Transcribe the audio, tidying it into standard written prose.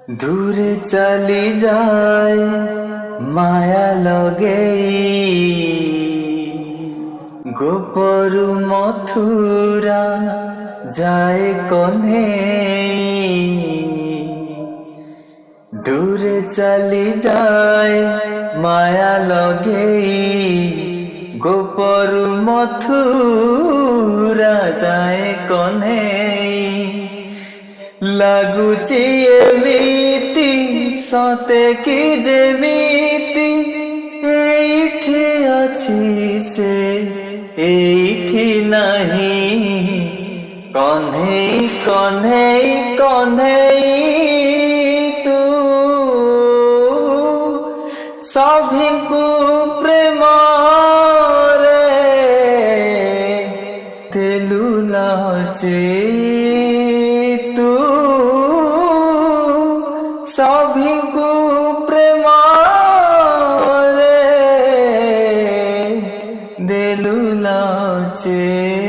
দূরে চলি যায় মায়া লগেই গোপরু মথুরা যায় কনে দূরে চলি যায় মায়া লগেই গোপরু মথুরা যায় কনে লাগুচি এমিতি সতে কি যেমিতি এইঠি ଅଛି ସେ এইঠি নাহি কন্হেই কন্হেই কন্হেই তু সভিଙ୍କୁ প্রেমরে ଦେଲୁ ଲଚେଇ ତୁ ସଭିଙ୍କୁ ପ୍ରେମରେ ଦେଲୁ ଲଚେଇ।